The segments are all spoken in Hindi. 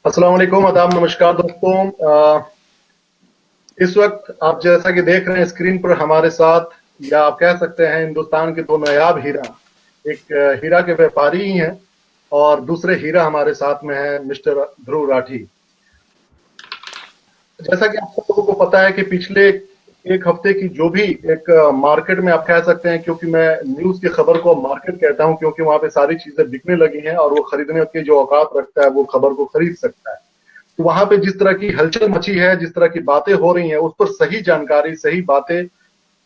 अस्सलाम वालेकुम, आदाब, नमस्कार दोस्तों। इस वक्त आप जैसा कि देख रहे हैं स्क्रीन पर हमारे साथ, या आप कह सकते हैं हिंदुस्तान के दो नायाब हीरा, एक हीरा के व्यापारी ही हैं और दूसरे हीरा हमारे साथ में है मिस्टर ध्रुव राठी। जैसा कि आप सब लोगों को पता है कि पिछले एक हफ्ते की जो भी एक मार्केट में आप कह सकते हैं, क्योंकि मैं न्यूज की खबर को मार्केट कहता हूं क्योंकि वहां पे सारी चीजें बिकने लगी हैं और वो खरीदने की जो औकात रखता है वो खबर को खरीद सकता है। तो वहां पे जिस तरह की हलचल मची है, जिस तरह की बातें हो रही हैं, उस पर सही जानकारी, सही बातें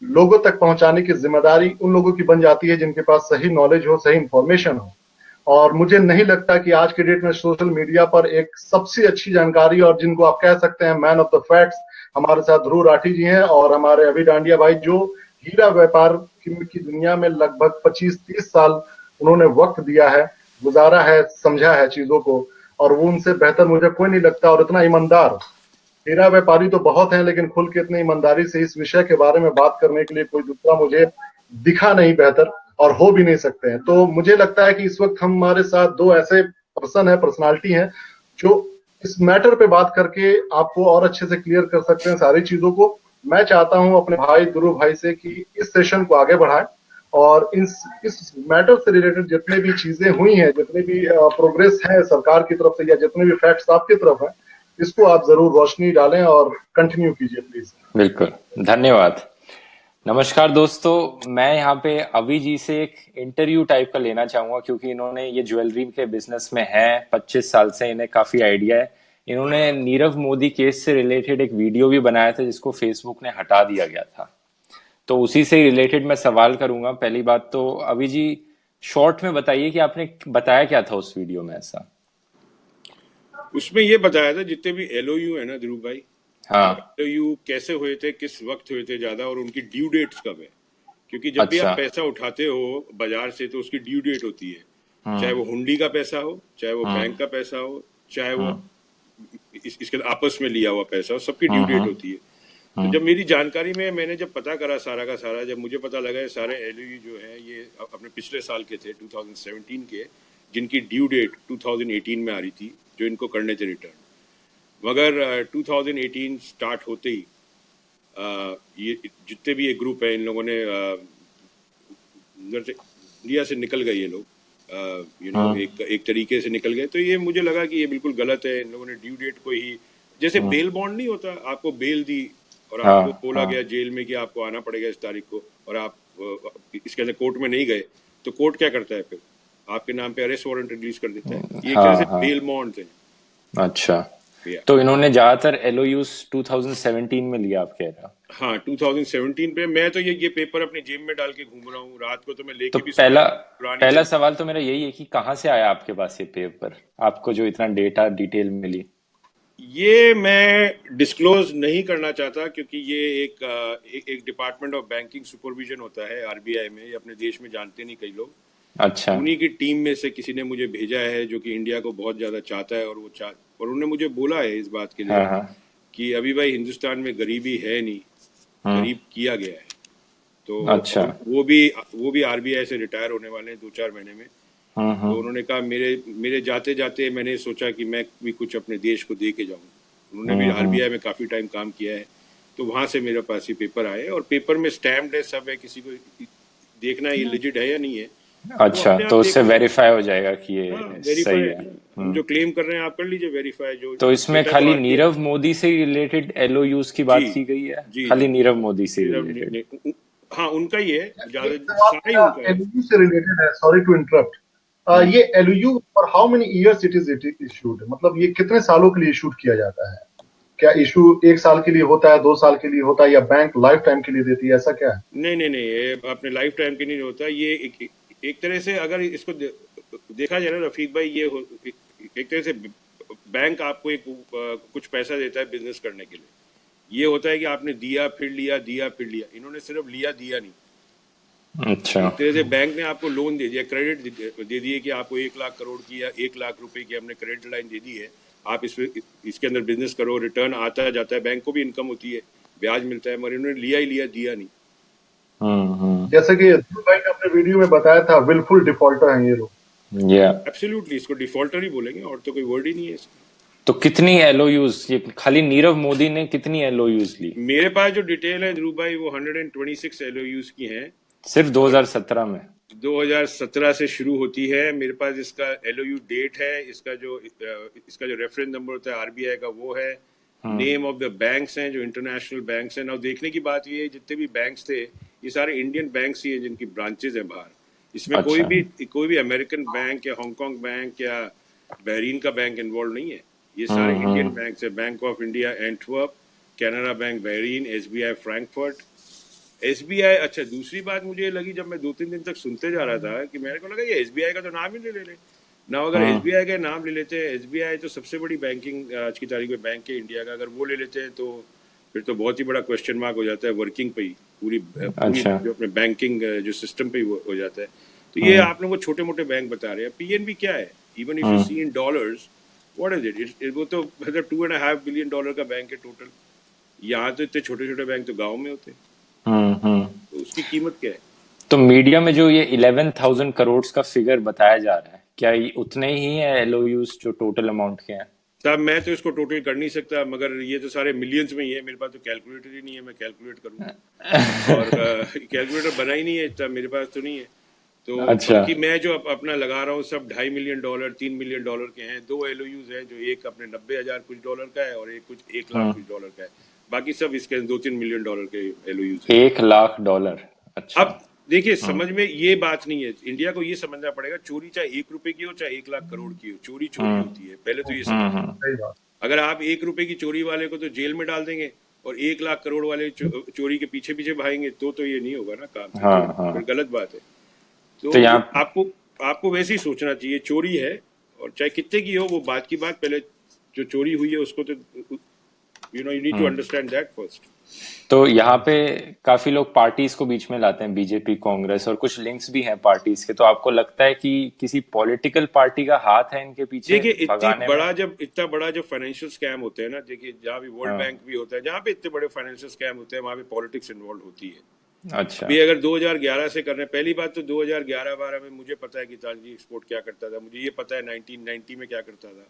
लोगों तक पहुंचाने की जिम्मेदारी उन लोगों की बन जाती है जिनके पास सही नॉलेज हो, सही इंफॉर्मेशन हो। और मुझे नहीं लगता कि आज के डेट में सोशल मीडिया पर एक सबसे अच्छी जानकारी और जिनको आप कह सकते हैं मैन ऑफ द फैक्ट्स, हमारे साथ ध्रुव राठी जी हैं और हमारे अभी डांडिया भाई, जो हीरा व्यापार की दुनिया में लगभग 25-30 साल उन्होंने वक्त दिया है, गुजारा है, समझा है चीजों को। और वो उनसे बेहतर मुझे कोई नहीं लगता। और इतना ईमानदार हीरा व्यापारी तो बहुत हैं, लेकिन खुल के इतनी ईमानदारी से इस विषय के बारे में बात करने के लिए कोई दूसरा मुझे दिखा नहीं बेहतर, और हो भी नहीं सकते हैं। तो मुझे लगता है कि इस वक्त हमारे साथ दो ऐसे पर्सन है, पर्सनालिटी हैं, जो इस मैटर पे बात करके आपको और अच्छे से क्लियर कर सकते हैं सारी चीजों को। मैं चाहता हूं अपने भाई गुरु भाई से कि इस सेशन को आगे बढ़ाएं और इस मैटर से रिलेटेड जितने भी चीजें हुई हैं, जितने भी प्रोग्रेस है सरकार की तरफ से, या जितने भी फैक्ट्स आपकी तरफ है, इसको आप जरूर रोशनी डालें और कंटिन्यू कीजिए प्लीज। बिल्कुल। धन्यवाद। नमस्कार दोस्तों, मैं यहाँ पे अभी जी से एक इंटरव्यू टाइप का लेना चाहूंगा क्योंकि इन्होंने ये ज्वेलरी के बिजनेस में है 25 साल से, इन्हें काफी आइडिया है। इन्होंने नीरव मोदी केस से रिलेटेड एक वीडियो भी बनाया था जिसको फेसबुक ने हटा दिया गया था, तो उसी से रिलेटेड मैं सवाल करूंगा। पहली बात तो अभी जी शॉर्ट में बताइए कि आपने बताया क्या था उस वीडियो में ऐसा। उसमें ये बताया था जितने भी एलओयू है ना ध्रुव भाई, वो हाँ। एलओयू कैसे हुए थे, किस वक्त हुए थे ज्यादा, और उनकी ड्यू डेट्स कब है। क्योंकि जब भी आप अच्छा। पैसा उठाते हो बाजार से तो उसकी ड्यू डेट होती है। चाहे हम्म। वो हुंडी का पैसा हो, चाहे वो हम्म। बैंक का पैसा हो, चाहे वो हम्म। इसके आपस में लिया हुआ पैसा हो, सबकी ड्यू डेट हम्म। होती है। तो हम्म। जब मेरी जानकारी में मैंने जब पता करा सारा का सारा, जब मुझे पता लगा ये सारे एलओयू जो है ये अपने पिछले साल के थे, 2017 के, जिनकी ड्यू डेट 2018 में आ रही थी, जो इनको करने थे रिटर्न। मगर 2018 स्टार्ट होते ही ये जितने भी ये ग्रुप है, इन लोगों ने इंडिया से निकल गए ये लोग, हम्म। एक तरीके से निकल गए। तो ये मुझे लगा कि ये बिल्कुल गलत है। इन लोगों ने ड्यू डेट को ही, जैसे हम्म। बेल बॉन्ड नहीं होता, आपको बेल दी और आपको हाँ। बोला हाँ। गया जेल में कि आपको आना पड़ेगा इस तारीख को, और आप इसके अंदर कोर्ट में नहीं गए, तो कोर्ट क्या करता है फिर, आपके नाम पे अरेस्ट वारंट रिलीज कर देता है। ये एक तरह हाँ। से हाँ। बेल बॉन्ड थे अच्छा, भैया। तो इन्होंने ज्यादातर एलओयूज 2017 में लिया, आप कह रहे हो? हाँ, 2017 पे। मैं तो ये पेपर अपनी जेब में डाल के घूम रहा हूँ, रात को तो मैं तो लेके भी सोया पहला हूँ, पुरानी पहला जब। सवाल तो मेरा यही है कि कहाँ से आया आपके पास ये पेपर, आपको जो इतना डेटा डिटेल मिली। ये मैं डिस्क्लोज नहीं करना चाहता क्योंकि ये एक डिपार्टमेंट ऑफ बैंकिंग सुपरविजन होता है आरबीआई में, ये अपने देश में जानते नहीं कई लोग। अच्छा। उन्हीं की टीम में से किसी ने मुझे भेजा है, जो कि इंडिया को बहुत ज्यादा चाहता है, और उन्होंने मुझे बोला है इस बात के लिए हाँ। हाँ। कि अभी भाई हिंदुस्तान में गरीबी है नहीं, हम्म। गरीब किया गया है। तो अच्छा। और वो भी आरबीआई से रिटायर होने वाले हैं 2-4 महीने में। हम्म। तो हम्म। उन्होंने कहा, मेरे मेरे जाते जाते मैंने सोचा कि मैं भी कुछ अपने देश को दे के जाऊं। उन्होंने भी हम्म। आरबीआई में काफी टाइम काम किया है, तो वहां से मेरे पास ये पेपर आए, और पेपर में स्टैम्प्ड है, सब है। किसी को देखना है ये लिजिट है या नहीं है, वो अच्छा, अपने आप तो देख उससे लेगा। वेरीफाई हो जाएगा कि हाँ, ये वेरीफाई सही है है। ना। हम जो क्लेम कर रहे हैं आप कर लीजिए वेरीफाई, जो तो इसमें डेटा तो खाली आरबीआई। नीरव मोदी से रिलेटेड एलओयूज की जी बात की गई है, जी खाली जी। नीरव मोदी से नीरव रिलेटेड? हाँ, उनका ही है, ज्यादा एक सवाल सारा ही मेरा उनका है। एलयू से रिलेटेड है, सॉरी टू इंटरप्ट। हम्म। ये L U for how many years it is issued, मतलब ये कितने सालों के लिए इशूड किया जाता है? क्या इशू 1 साल के लिए होता है, 2 साल के लिए होता है, या बैंक लाइफ टाइम के लिए देती है, ऐसा क्या है? नहीं नहीं नहीं, ये अपने लाइफ टाइम के नहीं होता। ये एक तरह से अगर इसको देखा जाए ना रफीक भाई, एक तरह से बैंक आपको कुछ पैसा देता है बिजनेस करने के लिए। ये होता है कि आपने दिया फिर लिया, दिया फिर लिया। इन्होंने सिर्फ लिया, दिया नहीं। अच्छा। एक तरह से बैंक ने आपको लोन दे दिया, क्रेडिट दे दिए कि आपको 1 लाख करोड़ की या 1 लाख रुपए की हमने क्रेडिट लाइन दे दी है, आप इसके अंदर बिजनेस करो, रिटर्न आता जाता है, बैंक को भी इनकम होती है, ब्याज मिलता है। मगर इन्होंने लिया ही लिया, दिया नहीं। हम्म। जैसे कि ध्रुव भाई ने अपने वीडियो में बताया था, विलफुल डिफॉल्टर हैं ये लोग। या एब्सोल्युटली इसको डिफॉल्टर ही बोलेंगे, और तो कोई वर्ड ही नहीं है इसका। तो कितनी एलओयूज, ये खाली नीरव मोदी ने कितनी एलओयूज ली? मेरे पास जो डिटेल है ध्रुव भाई, वो 126 एलओयूज की हैं। सिर्फ 2017 में? 2017 से शुरू होती है। मेरे पास इसका एलओयू डेट है, इसका जो रेफरेंस नंबर होता है आरबीआई का वो है, नेम ऑफ द बैंक्स हैं जो इंटरनेशनल बैंक्स हैं। और देखने की बात ये है, जितने भी बैंक्स थे ये सारे इंडियन बैंक्स ही हैं जिनकी ब्रांचेज हैं बाहर। इसमें अच्छा। कोई भी अमेरिकन बैंक या हांगकांग बैंक या बहरीन का बैंक इन्वॉल्व नहीं है। ये सारे इंडियन बैंक्स है। Bank of India Antwerp, Canara bank Bahrain, SBI Frankfurt, SBI. अच्छा, दूसरी बात मुझे ये लगी जब मैं 2-3 दिन तक सुनते जा रहा था कि मेरे को लगा ये एसबीआई का तो नाम ही नहीं ले ले ना। अगर एसबीआई का नाम ले लेते हैं, एसबीआई तो सबसे बड़ी बैंकिंग आज की तारीख में बैंक है इंडिया का, अगर वो ले लेते हैं तो फिर तो बहुत ही बड़ा क्वेश्चन मार्क हो जाता है वर्किंग पे ही, पूरी अच्छा। जो अपने बैंकिंग जो सिस्टम पे ही हो जाता है। तो ये आपने वो छोटे मोटे बैंक बता रहे हैं। पीएनबी क्या है? Even if you see in dollars, what is it? वो तो मतलब $2.5 बिलियन का बैंक है टोटल। यहाँ तो इतने छोटे छोटे बैंक तो गाँव में होते हैं, तो उसकी कीमत क्या है? तो मीडिया में जो ये 11,000 करोड़ का फिगर बताया जा रहा है, क्या ये उतने ही है एलओयूज जो टोटल अमाउंट के हैं? साहब मैं तो इसको टोटल कर नहीं सकता, मगर ये तो सारे मिलियंस में ही है। मेरे पास तो कैलकुलेटर ही नहीं है, मैं कैलकुलेट करूँ। और कैलकुलेटर बना ही नहीं है इतना, मेरे पास तो नहीं है। तो अच्छा। बाकी मैं जो अपना लगा रहा हूँ सब $2.5 मिलियन, $3 मिलियन के हैं। 2 एलओयूज हैं, जो एक अपने 90,000 कुछ डॉलर का है और एक कुछ 1 लाख कुछ डॉलर का है। बाकी सब इसके $2-3 मिलियन के एलओयूज हैं। $1 लाख? अच्छा। अब देखिए, समझ में ये बात नहीं है। इंडिया को ये समझना पड़ेगा, चोरी चाहे ₹1 की हो चाहे 1 लाख करोड़ की हो, चोरी चोरी होती है। पहले तो ये समझिए। सही बात। अगर आप ₹1 की चोरी वाले को तो जेल में डाल देंगे और 1 लाख करोड़ वाले चोरी के पीछे पीछे भागेंगे, तो ये नहीं होगा ना काम। हाँ, तो हाँ। फिर गलत बात है। तो तो यहाँ आपको वैसे ही सोचना चाहिए, चोरी है और चाहे कितने की हो वो बात की बात। पहले जो चोरी हुई है उसको तो you need to understand that first. तो यहाँ पे काफी लोग पार्टीज को बीच में लाते हैं, बीजेपी, कांग्रेस, और कुछ लिंक्स भी हैं पार्टीज के। तो आपको लगता है कि किसी पॉलिटिकल पार्टी का हाथ है इनके पीछे देखिए, भगाने में? इतना बड़ा जब फाइनेंशियल स्कैम होते हैं ना, देखिए जहाँ भी वर्ल्ड हाँ। बैंक भी होता है, जहाँ पे इतने बड़े फाइनेंशियल स्कैम होते हैं वहाँ पे पॉलिटिक्स इन्वॉल्व होती है। अच्छा। अभी अगर 2011 से कर रहे हैं, पहली बात तो 2011-12 में मुझे पता है कि तालजी एक्सपोर्ट क्या करता था। मुझे ये पता है 1990 में क्या करता था।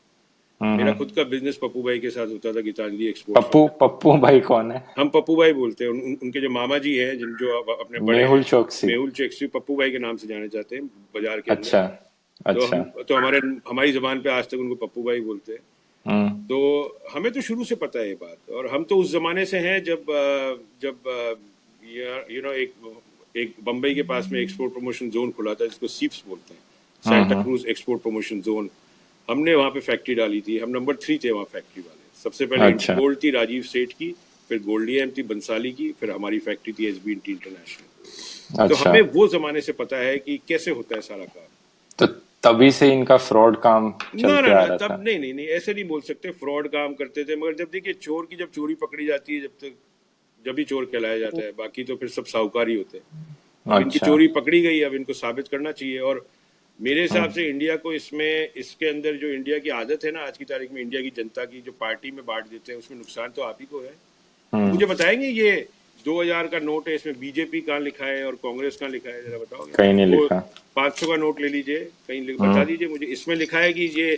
मेरा खुद का बिजनेस पप्पू भाई के साथ होता था, गीतांजलि एक्सपोर्ट्स पप्पू में। पप्पू भाई कौन है? हम पप्पू भाई बोलते हैं। उनके जो मामा जी हैं, जिन जो अपने बड़े मेहुल हैं, चौकसी? मेहुल चेक्सी पप्पू भाई के नाम से जाने जाते हैं बाजार के अंदर। अच्छा। तो अच्छा। हमारी जुबान पे आज तक उनको पप्पू भाई बोलते हैं। तो हमें तो शुरू से पता है ये बात। और हम तो उस जमाने से हैं जब एक बम्बई के पास में एक्सपोर्ट प्रमोशन जोन खुला था, जिसको सीप्स बोलते हैं, Santa cruise export promotion zone. हमने वहाँ पे फैक्ट्री डाली थी। हम नंबर 3 थे वहाँ फैक्ट्री वाले। सबसे पहले अच्छा। गोल्ड थी राजीव सेठ की, फिर गोल्डियम थी बंसाली की, फिर हमारी फैक्ट्री थी एसबी इंटरनेशनल। तो अच्छा। हमें वो जमाने से पता है कि कैसे होता है सारा काम। तो तभी से इनका फ्रॉड काम ना चलते ना आ ना, रहा तब था? नहीं, ऐसे नहीं बोल सकते। फ्रॉड काम करते थे, मगर जब देखिए चोर की जब चोरी पकड़ी जाती है, जब भी चोर कहलाया जाता है। बाकी तो फिर सब साहूकार ही होते हैं। अब इनकी अच्छा। चोरी पकड़ी गई, अब इनको साबित करना चाहिए। और मेरे हिसाब से इंडिया को इसके अंदर जो इंडिया की आदत है ना आज की तारीख में, इंडिया की जनता की जो पार्टी में बांट देते हैं, उसमें नुकसान तो आप ही को है। मुझे बताएंगे ये 2000 का नोट है, इसमें बीजेपी कहाँ लिखा है और कांग्रेस कहाँ लिखा है, जरा बताओगे? कहीं नहीं वो लिखा। 500 का नोट ले लीजिए, कहीं बता दीजिए मुझे। इसमें लिखा है कि ये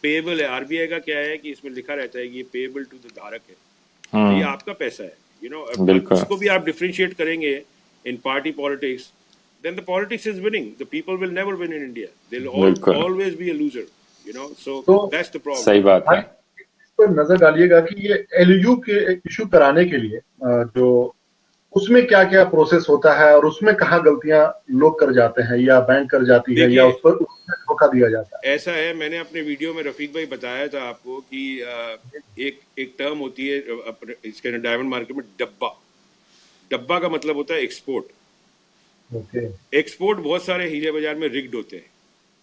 पेएबल है। आरबीआई का क्या है कि इसमें लिखा रहता है कि ये पेएबल टू द धारक है। तो ये आपका पैसा है, अब बिल्कुल। इसको भी आप डिफरेंशिएट करेंगे in party politics, then the politics is winning. The people will never win in India. They'll बिल्कुल। always be a loser. So तो that's the problem. सही बात है। भाई इस पर नजर डालिएगा कि ये एलयू के इशू कराने के लिए जो उसमें क्या क्या प्रोसेस होता है और उसमें कहाँ गलतियां लोग कर जाते हैं या बैंक कर जाती है या देखिए, उस पर उसमें धोखा दिया जाता ऐसा है, मैंने अपने वीडियो में रफीक भाई बताया था आपको कि एक टर्म होती है इसके डायमंड मार्केट में, डब्बा। डब्बा का मतलब होता है एक्सपोर्ट। है। ओके। एक्सपोर्ट बहुत सारे हीरे बाजार में रिग्ड होते हैं,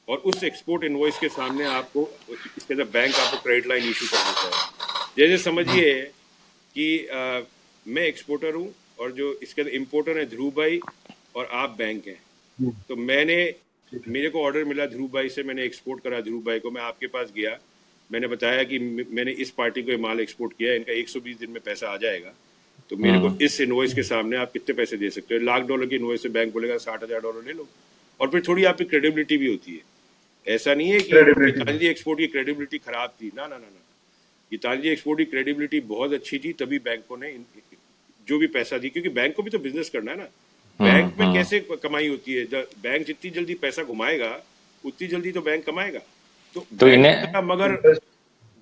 और उस एक्सपोर्ट इनवॉइस के सामने आपको इसके अंदर बैंक आपको क्रेडिट लाइन इशू कर देता है। जैसे समझिए कि मैं एक्सपोर्टर हूं और जो इसके अंदर इम्पोर्टर है ध्रुव भाई, और आप बैंक हैं। तो मेरे को ऑर्डर मिला ध्रुव भाई से, मैंने एक्सपोर्ट करा ध्रुव भाई को। मैं आपके पास गया, मैंने बताया कि मैंने इस पार्टी को ये माल एक्सपोर्ट किया है, इनका 120 दिन में पैसा आ जाएगा। तो मेरे को इस इनवॉइस के सामने आप कितने पैसे दे सकते हो? $1,00,000 की इनवॉइस से बैंक बोलेगा $60,000 ले लो। और फिर थोड़ी आपकी क्रेडिबिलिटी भी होती है। ऐसा नहीं है कि क्रेडिबिलिटी। गीतांजलि एक्सपोर्ट की क्रेडिबिलिटी खराब थी, ना ना ना ना। गीतांजलि एक्सपोर्ट की क्रेडिबिलिटी बहुत अच्छी थी, तभी बैंकों ने जो भी पैसा दी, क्योंकि बैंक को भी तो बिजनेस करना है ना। बैंक में कैसे कमाई होती है? बैंक जितनी जल्दी पैसा घुमाएगा उतनी जल्दी तो बैंक कमाएगा। तो तो बैंक इन्हें का, मगर इंटरेस्ट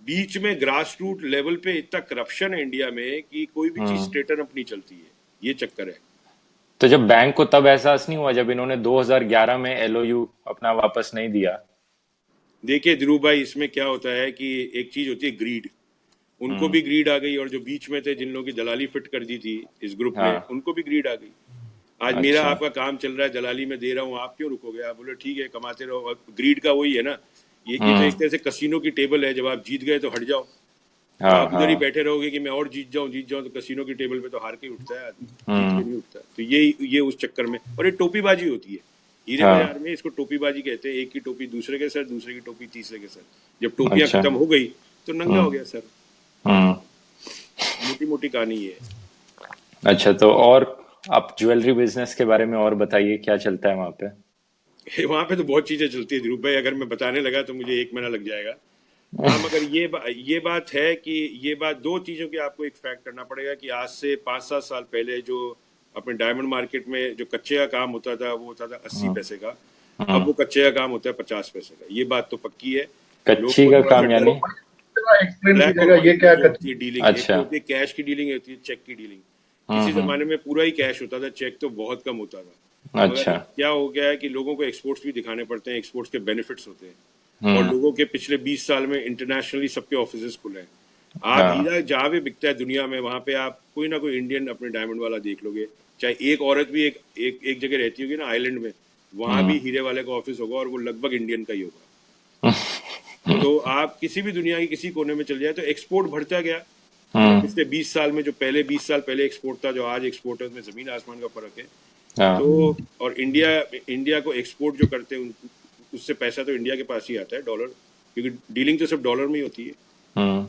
बीच में ग्रास रूट लेवल पे इतना करप्शन है इंडिया में कि कोई भी चीज स्ट्रेटन अप नहीं चलती है, ये चक्कर है। तो जब बैंक को तब एहसास नहीं हुआ जब इन्होंने 2011 में एलओयू अपना वापस नहीं दिया? देखिए ध्रुव भाई, इसमें क्या होता है कि एक चीज होती है ग्रीड, उनको भी ग्रीड आ गई, और जो बीच में थे जिन लोगों की दलाली फिट कर दी थी इस ग्रुप ने, हाँ। उनको भी ग्रीड आ गई। आज मेरा अच्छा। आपका काम चल रहा है, दलाली में दे रहा हूँ, आप क्यों रुकोगे? आप बोले ठीक है कमाते रहो। और ग्रीड का वही है ना, ये तो एक तरह से कसिनो की टेबल है, जब आप जीत गए तो हट जाओ। हाँ आप उधर ही हाँ। बैठे रहोगे कि मैं और जीत जाऊं, तो कसिनो की टेबल पे तो हार के ही उठता है आदमी, जीत के नहीं उठता। तो ये उस चक्कर में, और ये टोपीबाजी होती है हीरे बाजार हाँ। में, इसको टोपीबाजी कहते हैं। एक की टोपी दूसरे के सर, दूसरे की टोपी तीसरे के सर। जब टोपियां अच्छा। खत्म हो गई तो नंगा हो गया सर। हम्म। मोटी मोटी कहानी ये है। अच्छा, तो और आप ज्वेलरी बिजनेस के बारे में और बताइए, क्या चलता है वहां पे? वहां पे तो बहुत चीजें चलती है ध्रुव भाई, अगर मैं बताने लगा तो मुझे 1 महीना लग जाएगा। हाँ, मगर ये बात है कि ये बात, दो चीजों की आपको एक फैक्ट करना पड़ेगा कि आज से 5-7 साल पहले जो अपने डायमंड मार्केट में जो कच्चे का काम होता था वो होता था 80 पैसे का। अब वो कच्चे का काम होता है 50 पैसे का। ये बात तो पक्की है। लोगों कच्ची को का थोड़ा सा काम डर, यानी? एक्सप्लेन ब्लैक और कीजिएगा ये व्हाइट में क्या जो होती है डीलिंग, एक तो अच्छा। होती है कैश की डीलिंग, होती है चेक की डीलिंग। किसी जमाने में पूरा ही कैश होता था, चेक तो बहुत कम होता था। मगर अच्छा। क्या हो गया है कि लोगों को एक्सपोर्ट्स भी दिखाने पड़ते हैं, एक्सपोर्ट्स के बेनिफिट्स होते हैं, और हम्म। लोगों के पिछले 20 साल में इंटरनेशनली सबके ऑफिस खुले हैं। आप हाँ। हीरा जहाँ भी बिकता है दुनिया में, वहां पे आप कोई ना कोई इंडियन अपने डायमंड वाला देख लोगे। चाहे एक औरत भी एक जगह रहती होगी ना आइलैंड में, वहां भी हीरे वाले का ऑफिस होगा, और वो लगभग इंडियन का ही होगा। तो आप किसी भी दुनिया के किसी कोने में चल जाए तो एक्सपोर्ट बढ़ता गया। पिछले 20 साल में, जो पहले 20 साल पहले एक्सपोर्ट था, जो आज एक्सपोर्ट है, उसमें जमीन आसमान का फर्क है। हाँ। तो और इंडिया को एक्सपोर्ट जो करते हैं उससे पैसा तो इंडिया के पास ही आता है, डॉलर, क्योंकि डीलिंग तो सब डॉलर में ही होती है। हम्म।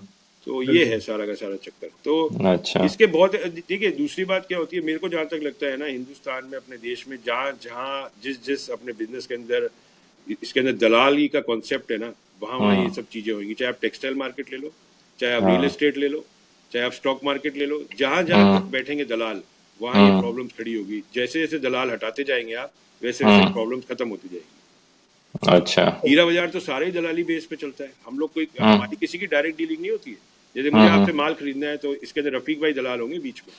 तो ये है सारा का सारा चक्कर। तो अच्छा। इसके बहुत, देखिए दूसरी बात क्या होती है, मेरे को जहां तक लगता है ना, हिंदुस्तान में, अपने देश में, जहां जहां जिस जिस अपने बिजनेस के अंदर इसके अंदर दलाली का कॉन्सेप्ट है ना, वहां वहां ये सब चीजें होंगी। चाहे आप टेक्सटाइल मार्केट ले लो, चाहे आप रियल हाँ। एस्टेट ले लो, चाहे आप स्टॉक मार्केट ले लो, जहां जहां बैठेंगे दलाल, वहां ये प्रॉब्लम खड़ी होगी। जैसे जैसे दलाल हटाते जाएंगे आप, वैसे वैसे प्रॉब्लम खत्म होती जाएगी। अच्छा। हीरा बाजार तो सारे ही दलाली बेस पे चलता है। हम लोग कोई, हमारी किसी की डायरेक्ट डीलिंग नहीं होती है। जैसे मुझे आपसे माल खरीदना है तो इसके अंदर रफीक भाई दलाल होंगे बीच में,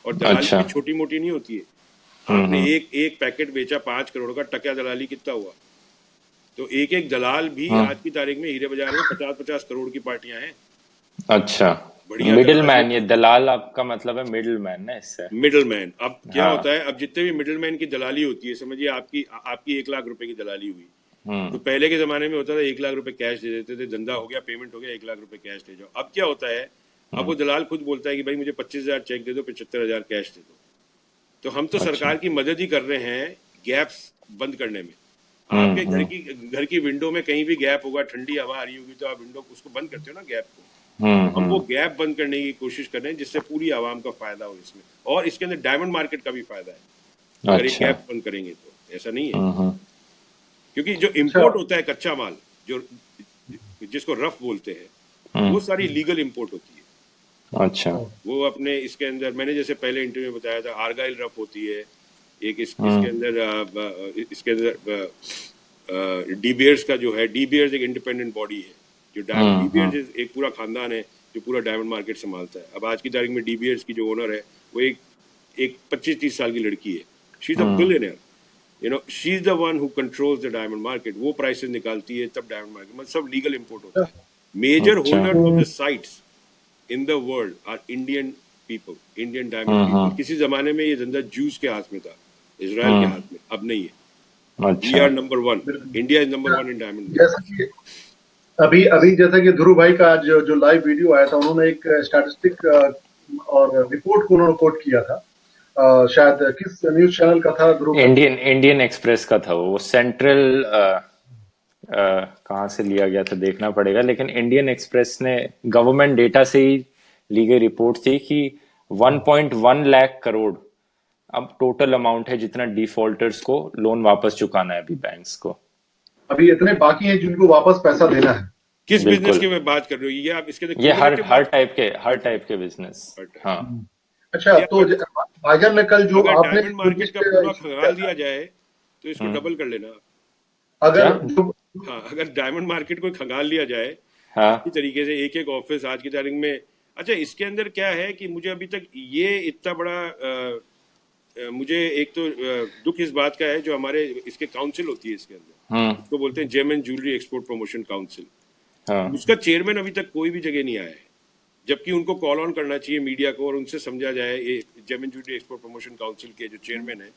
और दलाली अच्छा। भी छोटी मोटी नहीं होती है। आपने एक एक पैकेट बेचा 5 करोड़ का, टकिया दलाली कितना हुआ? तो एक एक दलाल भी आज की तारीख में हीरे बाजार में 50-50 करोड़ की पार्टियां हैं। अच्छा। बढ़िया मिडिल दलाल जो, मैन, ये दलाल आपका मतलब है मिडिल मैन ना इससे? Middle man. अब क्या हाँ। होता है, अब जितने भी मिडल मैन की दलाली होती है, समझिए आपकी आपकी 1 लाख रुपए की दलाली हुई, तो पहले के जमाने में होता था 1 लाख रुपए कैश दे देते थे, धंधा हो गया, पेमेंट हो गया, 1 लाख रुपए कैश ले जाओ। अब क्या होता है, अब वो दलाल खुद बोलता है कि भाई मुझे 25,000 चेक दे दो, 75,000 कैश दे दो। तो हम तो अच्छा। सरकार की मदद ही कर रहे हैं गैप्स बंद करने में। आपके हम्म। घर की विंडो में कहीं भी गैप होगा, ठंडी हवा आ रही होगी, तो आप विंडो उसको बंद करते हो ना, गैप को। तो हम वो गैप बंद करने की कोशिश कर रहे हैं, जिससे पूरी आवाम का फायदा हो इसमें, और इसके अंदर डायमंड मार्केट का भी फायदा है अगर ये अच्छा। गैप बंद करेंगे तो। ऐसा नहीं है, हम्म। क्योंकि जो अच्छा इम्पोर्ट होता है कच्चा माल, जो जिसको रफ बोलते हैं, वो सारी लीगल इम्पोर्ट होती है। अच्छा। वो अपने इसके अंदर, मैंने जैसे पहले इंटरव्यू में बताया था, आर्गाइल रफ होती है एक, इसके अंदर डीबीयर्स का जो है, डीबीयर्स एक इंडिपेंडेंट बॉडी है, जो डायमंड, डीबीयर्स एक पूरा खानदान है जो पूरा डायमंड मार्केट संभालता है। अब आज की तारीख में डीबीयर्स की जो ओनर है वो एक 25-30 साल की लड़की है। She is a billionaire, she is the one who controls the diamond market. वो प्राइसेस निकालती है, तब डायमंड मार्केट, मतलब सब लीगल इम्पोर्ट होता है। मेजर अच्छा। Holder of the sites in the world are Indian people, Indian diamond people. किसी जमाने में ये धंधा जूस के हाथ में था, इसराइल के हाथ में, अब नहीं है। वी अच्छा। Are number 1, India is number 1 in diamond जैसा बिजनेस। कि अभी अभी जैसा कि ध्रुव भाई का आज जो लाइव वीडियो आया था, उन्होंने एक स्टैटिस्टिक और रिपोर्ट को उन्होंने कोट किया था। शायद किस न्यूज चैनल का था ध्रुव भाई? इंडियन इंडियन एक्सप्रेस का था वो। सेंट्रल कहाँ से लिया गया था देखना पड़ेगा, लेकिन इंडियन एक्सप्रेस ने गवर्नमेंट डेटा से ही ली गई रिपोर्ट थी कि 1.1 लाख करोड़ अब टोटल अमाउंट है जितना डिफॉल्टर्स को लोन वापस चुकाना है अभी बैंक्स को। अभी इतने बाकी हैं जिनको वापस पैसा देना है। किस बिजनेस बिल्कुल। की मैं बात कर रही हूँ, ये आप इसके अंदर ये हर क्यूमुलेटिव हर बात टाइप के बिजनेस। कर रहे हाँ। हम्म। अच्छा, हैं। तो भाईजान ने कल जो अगर आपने डायमंड जो मार्केट लिस्ट का पूरा इशू किया खंगाल था, दिया जाए तो इसको हम्म। डबल कर लेना। अगर क्या? जो हाँ, अगर डायमंड मार्केट को खंगाल लिया जाए अच्छी हाँ। तरीके से, एक एक ऑफिस आज की तारीख में। अच्छा, इसके अंदर क्या है कि मुझे अभी तक ये इतना बड़ा मुझे एक तो दुख इस बात का है, जो हमारे इसके काउंसिल होती है इसके अंदर, हम्म। इसको बोलते हैं gem and jewellery export promotion council, हाँ। उसका चेयरमैन अभी तक कोई भी जगह नहीं आया है। जबकि उनको कॉल ऑन करना चाहिए मीडिया को और उनसे समझा जाए, ये gem and jewellery export promotion council के जो चेयरमैन है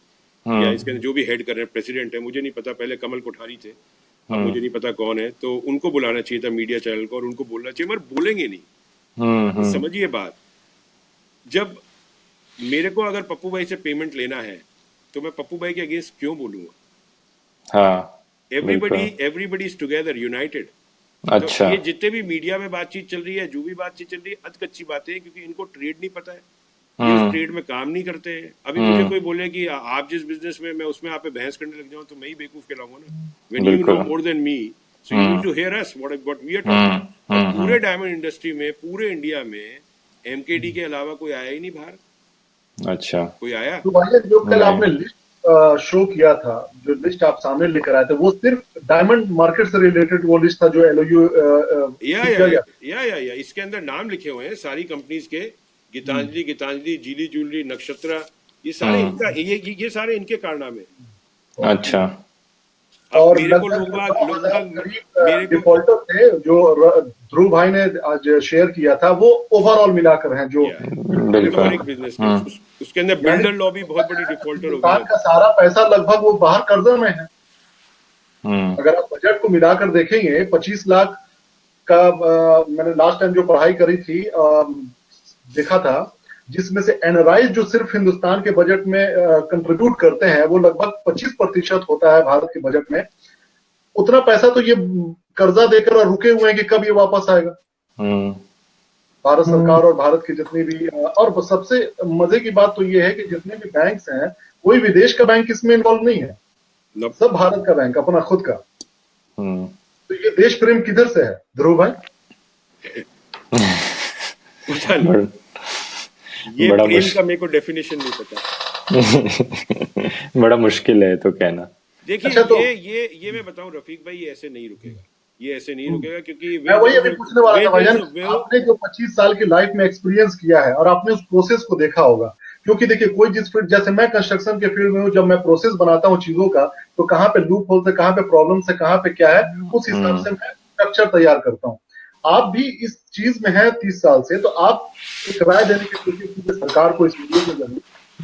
या इसके अंदर जो भी हेड कर रहे हैं, प्रेसिडेंट है, मुझे नहीं पता, पहले कमल कोठारी थे, अब मुझे नहीं पता कौन है, तो उनको बुलाना चाहिए था मीडिया चैनल को और उनको बोलना चाहिए, मगर बोलेंगे नहीं। ये हम्म। समझिए बात, जब मेरे को अगर पप्पू भाई से पेमेंट लेना है तो मैं पप्पू भाई के अगेंस्ट क्यों बोलूंगा? हाँ। एवरीबडी बिल्कुल। Everybody is together, United. तो अच्छा। ये जितने भी मीडिया में बातचीत चल रही है, जो भी बातचीत चल रही है, अधकच्ची बातें हैं, क्योंकि इनको ट्रेड नहीं पता है, ये उस हम्म। ट्रेड में काम नहीं करते हैं। अभी मुझे हम्म। कोई बोले कि आप जिस बिजनेस में, मैं उसमें आप पे बहस करने लग जाऊं, तो मैं ही बेवकूफ कहलाऊंगा ना। व्हेन यू नो बिल्कुल। More than me, so you need hmm. To hear us what we are talking. Hmm. और हम्म। पूरे डायमंड इंडस्ट्री में, पूरे इंडिया में एमकेडी के अलावा कोई आया ही नहीं बाहर। अच्छा। कोई आया? तो भाईजान जो कल नहीं। आपने लिस्ट शो किया था, जो लिस्ट आप सामने लेकर आए थे, वो सिर्फ डायमंड मार्केट से रिलेटेड वो लिस्ट था जो एलओयू या इशू या किया या गया? या इसके अंदर नाम लिखे हुए हैं सारी कंपनीज के, हम्म। गीतांजलि गीतांजलि, जीली ज्वेलरी, नक्षत्रा, ये सारे हम्म। इनका, ये सारे इनके कारनामे। ओके। अच्छा। अब और मेरे को लगभग 9,000 मेरे करीब को डिफॉल्टर थे जो ध्रुव भाई ने आज शेयर किया था, वो ओवरऑल मिलाकर हैं जो या देखो, बिल्कुल। हर एक बिजनेस के हम्म। उसके अंदर यानी बिल्डर लॉबी बहुत बड़ी डिफॉल्टर होगी हिंदुस्तान अब। का सारा पैसा लगभग वो बाहर कर्जे में है। हम्म। अगर आप बजट को मिलाकर देखेंगे, 25 लाख का मैंने लास्ट टाइम जो पढ़ाई करी थी देखा था, जिसमें से एनराइज जो सिर्फ हिंदुस्तान के बजट में कंट्रीब्यूट करते हैं, वो लगभग 25% होता है भारत के बजट में। उतना पैसा तो ये कर्जा देकर और रुके हुए हैं कि कब ये वापस आएगा। हम्म। भारत सरकार और भारत की जितनी भी और सबसे मजे की बात तो ये है कि जितने भी बैंक्स हैं, कोई विदेश का बैंक इसमें इन्वॉल्व नहीं है, लब सब भारत का बैंक, अपना खुद का। हम्म। तो ये देश प्रेम किधर से है ध्रुव भाई? पता नहीं, बड़, ये बड़ा प्रेम का मुश्किल। मेरे को डेफिनेशन नहीं पता। बड़ा मुश्किल है तो कहना। देखिए, अच्छा, तो ये मैं बताऊं रफीक भाई, ये ऐसे नहीं रुकेगा, ये ऐसे नहीं रुकेगा, क्योंकि मैं वेयर देयर वही इज अभी अ पूछने वाला था वेयर देयर इज भाईजान, अ विल। आपने जो 25 साल की लाइफ में एक्सपीरियंस किया है और आपने उस प्रोसेस को देखा होगा, क्योंकि देखिए कोई जिस फील्ड, जैसे मैं कंस्ट्रक्शन के फील्ड में हूँ, जब मैं प्रोसेस बनाता हूँ चीजों का, तो कहाँ पे लूप होल्स है, कहाँ पे प्रॉब्लम है, कहाँ पे क्या है, उस हिसाब हम्म। से मैं स्ट्रक्चर तैयार करता हूँ। आप भी इस चीज में हैं 30 साल से, तो आप एक राय देने की कोशिश कीजिए सरकार को इस वीडियो में जरूर।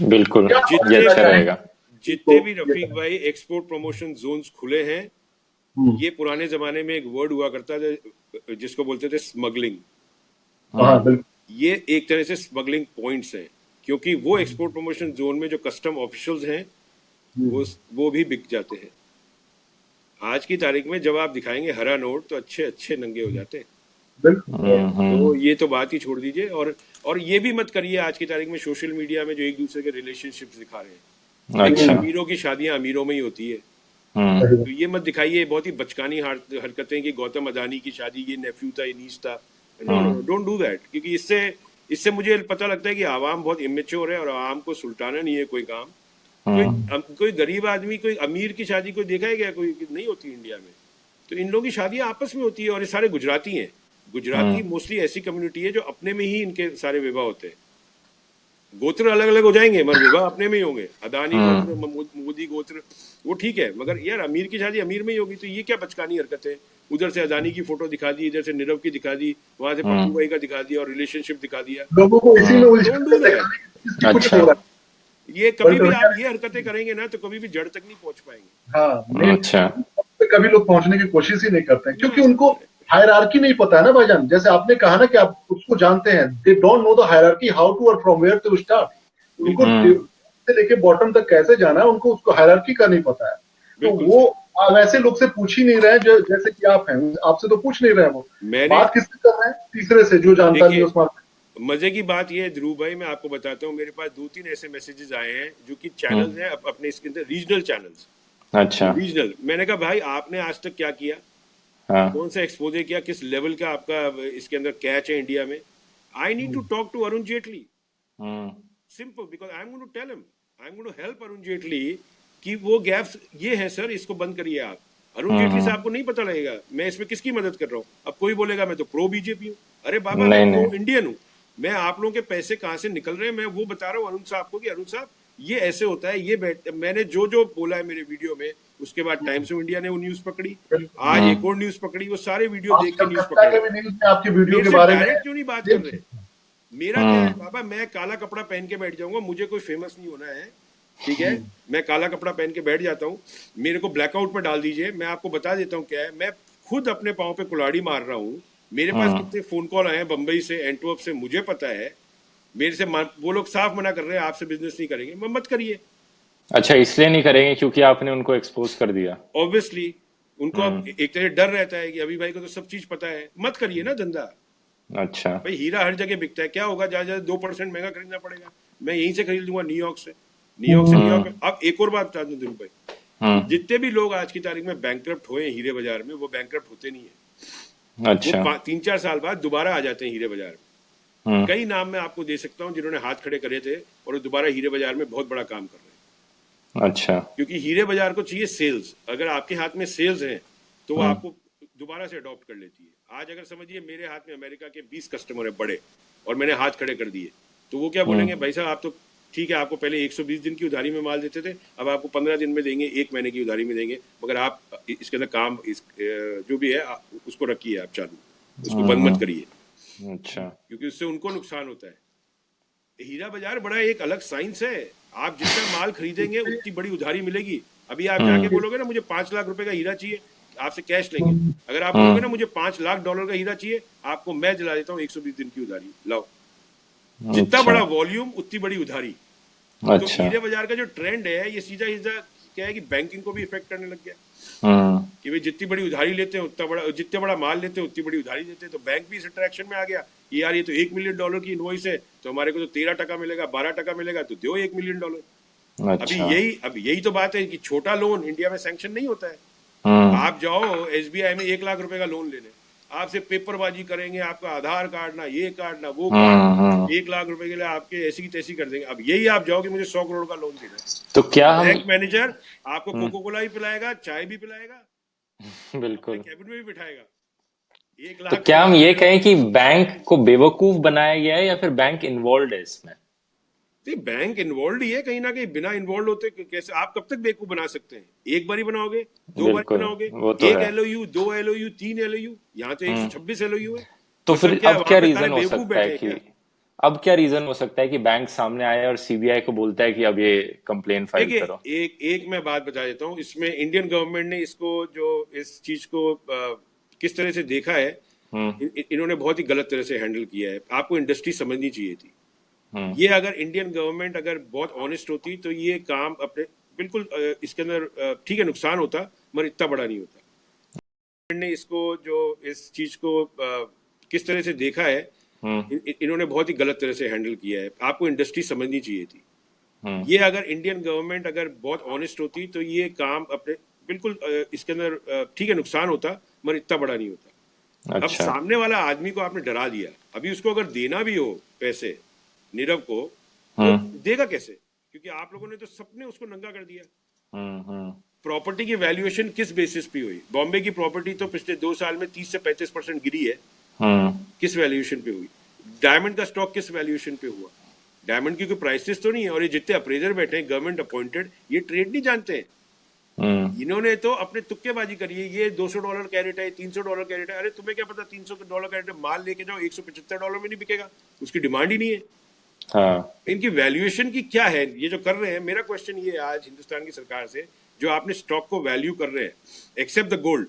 बिल्कुल। क्या आप ये जितने कहना अच्छा भी चाहेंगे रहेगा। जितने इसको भी ये रफीक करें? भाई एक्सपोर्ट प्रमोशन जोन्स खुले हैं, हम्म। ये पुराने जमाने में एक वर्ड हुआ करता था जिसको बोलते थे स्मगलिंग। हाँ हम्म। बिल्कुल। ये एक तरह से स्मगलिंग पॉइंट्स हैं, क्योंकि वो एक्सपोर्ट प्रमोशन जोन में जो कस्टम ऑफिशियल्स हैं, वो हम्म, वो भी बिक जाते हैं। आज की तारीख में जब आप दिखाएंगे हरा नोट, तो अच्छे अच्छे नंगे हो जाते हैं। बिल्कुल। तो ये तो बात ही छोड़ दीजिए। और ये भी मत करिए आज की तारीख में सोशल मीडिया में जो एक दूसरे के रिलेशनशिप्स दिखा रहे हैं। देखिए, अच्छा। अमीरों की शादियां अमीरों में ही होती है, हम्म। सही बात। तो ये मत दिखाइए बहुत ही बचकानी हरकतें कि गौतम अदानी की शादी, ये नेफ्यू था, ये नीस था। No no, hmm. Don't do that, क्योंकि इससे इससे मुझे पता लगता है कि आवाम बहुत इमेच्योर है, और आवाम को सुलटाना नहीं है कोई काम। हम्म। कोई गरीब आदमी, कोई अमीर की शादी कोई देखा है क्या? कोई नहीं होती इंडिया में। तो इन लोगों की शादियां आपस में होती है, और ये सारे गुजराती हैं। गुजराती हम्म। मोस्टली ऐसी कम्युनिटी है जो अपने में ही इनके सारे विवाह होते हैं। गोत्र अलग अलग हो जाएंगे, मगर विवाह अपने में ही होंगे। अदानी गोत्र, हम्म। मोदी गोत्र, वो ठीक है, मगर यार अमीर की शादी अमीर में ही होगी। तो ये क्या बचकानी हरकत है? उधर से अदानी की फोटो दिखा दी, इधर से नीरव की दिखा दी, वहां से पप्पू हम्म। भाई का दिखा दिया, और रिलेशनशिप दिखा दिया। लोगों को इसी में उलझन डोंट डू कर दैट। दिखाने की चीज की कुछ अच्छा। हो रहा है। ये कभी बल्कि भी भैया, आप ये हरकतें करेंगे ना, तो कभी भी जड़ तक नहीं पहुंच पाएंगे हाँ, मेन अच्छा। पे कभी लोग पहुंचने की कोशिश ही नहीं करते हैं, ना। क्योंकि उनको हायरार्की नहीं पता है ना भाईजान। जैसे आपने कहा ना कि आप उसको जानते हैं, they don't know the hierarchy, how to और फ्रॉम वेयर टू स्टार्ट। उनको बिल्कुल हम्म। से लेके बॉटम तक कैसे जाना है, उनको उसको हायरार्की का नहीं पता है। तो बिल्कुल वो सही। वैसे लोग से पूछ ही नहीं रहे हैं, जो जैसे कि आप हैं, आपसे तो पूछ नहीं रहे हैं वो। मैंने बात किससे कर रहे हैं? तीसरे से, जो जानता नहीं है देखिए, उस मार्केट। मजे की बात यह है ध्रुव भाई, मैं आपको बताता हूँ, मेरे पास दो तीन ऐसे मैसेजेस आए हैं जो कि चैनल्स हम्म। हैं अपने इसके अंदर, रीजनल चैनल्स। अच्छा। रीजनल, मैंने कहा भाई आपने आज तक क्या किया? हाँ। कौन सा एक्सपोजर किया, किस लेवल का आपका इसके अंदर कैच है इंडिया में। I need to talk to Arun Jaitley, hmm. Simple, because I am going to tell him, I am going to help Arun Jaitley कि वो गैप्स ये हैं सर, इसको बंद करिए आप। अरुण जेटली हम्म। साहब को नहीं पता लगेगा मैं इसमें किसकी मदद कर रहा हूँ। अब कोई बोलेगा मैं तो प्रो बीजेपी हूँ, अरे बाबा मैं नहीं प्रो नहीं। इंडियन हूँ। मैं आप लोगों के पैसे कहाँ से निकल रहे हैं मैं वो बता रहा हूँ अरुण साहब को कि अरुण साहब ये ऐसे होता है, ये मैंने जो जो बोला है मेरे वीडियो में, उसके बाद टाइम्स ऑफ इंडिया ने वो न्यूज पकड़ी, आज एक और न्यूज पकड़ी, वो सारे वीडियो आज देख के न्यूज कलकत्ता पकड़ के रहे भी हैं। न्यूज में आपकी वीडियो मेरे के से बारे में डायरेक्ट क्यों नहीं बात कर सेम रहे? चीज। मेरा क्या है बाबा, मैं काला कपड़ा पहन के बैठ जाऊंगा, मुझे कोई फेमस नहीं होना है, ठीक है। मैं काला कपड़ा पहन के बैठ जाता हूँ, मेरे को ब्लैकआउट पर डाल दीजिए, मैं आपको बता देता हूँ क्या है। मैं खुद अपने पाँव पे कुल्हाड़ी मार रहा हूँ। मेरे पास कितने फोन कॉल आए हैं बंबई से, एंटवर्प से, मुझे पता है। मेरे से वो लोग साफ मना कर रहे हैं आपसे बिजनेस नहीं करेंगे। मत करिए, अच्छा, इसलिए नहीं करेंगे क्योंकि आपने उनको एक्सपोज कर दिया। ऑब्वियसली। उनको अब हम्म। एक तरह डर रहता है कि अभी भाई को तो सब चीज पता है, मत करिए ना धंधा। अच्छा। भाई हीरा हर जगह बिकता है, क्या होगा, ज्यादा ज्यादा 2% महंगा खरीदना पड़ेगा, मैं यहीं से खरीद लूंगा न्यूयॉर्क से, न्यूयॉर्क से न्यूयॉर्क में। अब एक और बात बता दूं दिल भाई, हम्म। जितने भी लोग आज की तारीख में बैंकक्रप्ट हुए हैं हीरे बाजार में, वो बैंकक्रप्ट होते नहीं है। वो अच्छा। 3-4 साल बाद दोबारा आ जाते हैं हीरे बाजार में। हम्म। कई नाम मैं आपको दे सकता हूँ जिन्होंने हाथ खड़े करे थे और वो दोबारा हीरे बाजार में बहुत बड़ा काम कर रहे हैं। अच्छा। क्योंकि हीरे बाजार को चाहिए सेल्स, अगर आपके हाथ में सेल्स हैं तो वो आपको दोबारा से अडॉप्ट कर लेती है। आज अगर समझिए मेरे हाथ में अमेरिका के 20 कस्टमर है बड़े, और मैंने हाथ खड़े कर दिए, तो वो क्या बोलेंगे, भाई साहब आप तो ठीक है, आपको पहले 120 दिन की उधारी में माल देते थे, अब आपको 15 दिन में देंगे, 1 महीने की उधारी में देंगे, मगर आप इसके अंदर काम जो भी है उसको रखिए आप चालू, उसको बंद मत करिए, अच्छा। क्योंकि उससे उनको नुकसान होता है। हीरा बाजार बड़ा एक अलग साइंस है। आप जितना माल खरीदेंगे उतनी बड़ी उधारी मिलेगी। अभी आप जाके बोलोगे ना मुझे 5 लाख रुपए का हीरा चाहिए, आपसे कैश लेंगे। अगर आप बोलोगे ना मुझे $5 लाख का हीरा चाहिए, आपको मैं दिला देता हूँ 120 दिन की उधारी, लाओ। जितना अच्छा। बड़ा वॉल्यूम उतनी बड़ी उधारी। तो अच्छा। हीरे बाजार का जो ट्रेंड है ये सीधा सीधा क्या है कि बैंकिंग को भी इफेक्ट करने लग गया हम्म। कि भाई जितनी बड़ी उधारी लेते हैं उतना बड़ा, जितना बड़ा माल लेते हैं उतनी बड़ी उधारी देते हैं। तो बैंक भी इस अट्रैक्शन में आ गया कि यार ये तो $1 मिलियन की इनवॉइस है, तो हमारे को तो 13% मिलेगा, 12% मिलेगा, तो दो $1 मिलियन। अच्छा। अब यही तो बात है कि छोटा लोन इंडिया में सैंक्शन नहीं होता है। आप जाओ एसबीआई में 1 लाख रुपए का लोन लेने, आपसे पेपरबाजी करेंगे, आपका आधार कार्ड ना, ये कार्ड ना, वो कार्ड, 1 लाख रुपए के लिए आपके ऐसी की तैसी कर देंगे। अब यही आप जाओ कि मुझे 100 करोड़ का लोन देना तो है, क्या हम बैंक मैनेजर आपको कोको कोला भी पिलाएगा, चाय भी पिलाएगा, अपने बिल्कुल। कैबिन में भी बिठाएगा। एक तो लाख क्या रुपए हम आप ये दे रहे हो। कहें कि बैंक को बेवकूफ बनाया गया है या फिर बैंक इन्वॉल्व है इसमें? तो बैंक इन्वॉल्व ही है कहीं ना कहीं, बिना इन्वॉल्व होते कैसे आप कब तक बेवकूफ बना सकते हैं? एक बारी बनाओगे, 2 बारी बिल्कुल। बनाओगे, वो तो एक है। एलओयू, 2 एलओयू, 3 एलओयू, यहाँ तो 126 एलओयू है। तो मतलब फिर क्या अब वहां क्या पे सारे रीजन हो बेवकूफ सकता बैठे है हैं कि क्या? अब क्या रीजन हो सकता है कि बैंक सामने आए और सीबीआई को बोलता है कि अब ये कंप्लेन फाइल देखिए, करो? एक मैं बात बता देता हूँ, इसमें इंडियन गवर्नमेंट ने इसको जो इस चीज को किस तरह से देखा है, इन्होंने बहुत ही गलत तरह से हैंडल किया है। आपको इंडस्ट्री समझनी चाहिए थी। ये अगर इंडियन गवर्नमेंट अगर बहुत ऑनेस्ट होती तो ये काम अपने बिल्कुल इसके अंदर ठीक है नुकसान होता, मगर इतना बड़ा नहीं होता। ने इसको जो इस चीज को किस तरह से देखा है, इन्होंने बहुत ही गलत तरह से हैंडल किया है। आपको इंडस्ट्री समझनी चाहिए थी। ये अगर इंडियन गवर्नमेंट अगर बहुत ऑनेस्ट होती तो ये काम अपने बिल्कुल इसके अंदर ठीक है नुकसान होता, मगर इतना बड़ा नहीं होता। अब अच्छा। सामने वाला आदमी को आपने डरा दिया, अभी उसको अगर देना भी हो पैसे नीरव को, तो देगा कैसे? क्योंकि आप लोगों ने तो सबने उसको नंगा कर दिया। प्रॉपर्टी की वैल्यूएशन किस बेसिस पे हुई? बॉम्बे की प्रॉपर्टी तो पिछले 2 साल में 30 से 35% गिरी है। किस वैल्यूएशन पे हुई? डायमंड का स्टॉक किस वैल्यूएशन पे हुआ? डायमंड की कोई प्राइसेस तो नहीं है। और ये जितने अप्रेजर बैठे हैं गवर्नमेंट अपॉइंटेड, ये ट्रेड नहीं जानते हैं। इन्होंने तो अपने तुक्केबाजी करी है। ये $200 कैरेट है, $300 कैरेट है। अरे तुम्हें क्या पता, $300 कैरेट माल लेके जाओ, $175 में नहीं बिकेगा, उसकी डिमांड ही नहीं है। हाँ। इनकी वैल्यूएशन की क्या है ये जो कर रहे हैं? मेरा क्वेश्चन ये है आज हिंदुस्तान की सरकार से, जो आपने स्टॉक को वैल्यू कर रहे हैं, एक्सेप्ट द गोल्ड,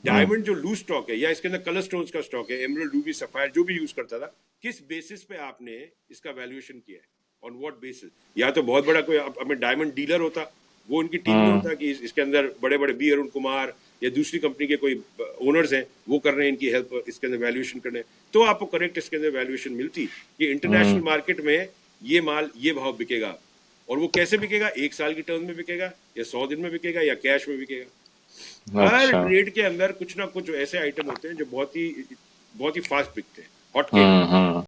डायमंड जो लूज स्टॉक है या इसके अंदर कलर स्टोन्स का स्टॉक है, एमरल्ड, रूबी, सफायर जो भी यूज करता था, किस बेसिस पे आपने इसका वैल्यूएशन किया है? On what basis? या तो बहुत बड़ा कोई अपने डायमंड डीलर होता, वो उनकी टीम में होता कि इसके अंदर बड़े बड़े बी अरुण कुमार या दूसरी कंपनी के कोई ओनर्स हैं, वो कर रहे हैं इनकी हेल्प इसके अंदर वैल्यूएशन करने, तो आपको करेक्ट इसके अंदर वैल्यूएशन मिलती कि इंटरनेशनल मार्केट में ये माल ये भाव बिकेगा। और वो कैसे बिकेगा? 1 साल की टर्म में बिकेगा या 100 दिन में बिकेगा या कैश में बिकेगा? हर अच्छा। ट्रेड के अंदर कुछ ना कुछ ऐसे आइटम होते हैं जो बहुत ही फास्ट बिकते हैं, हॉट केक। हम्म।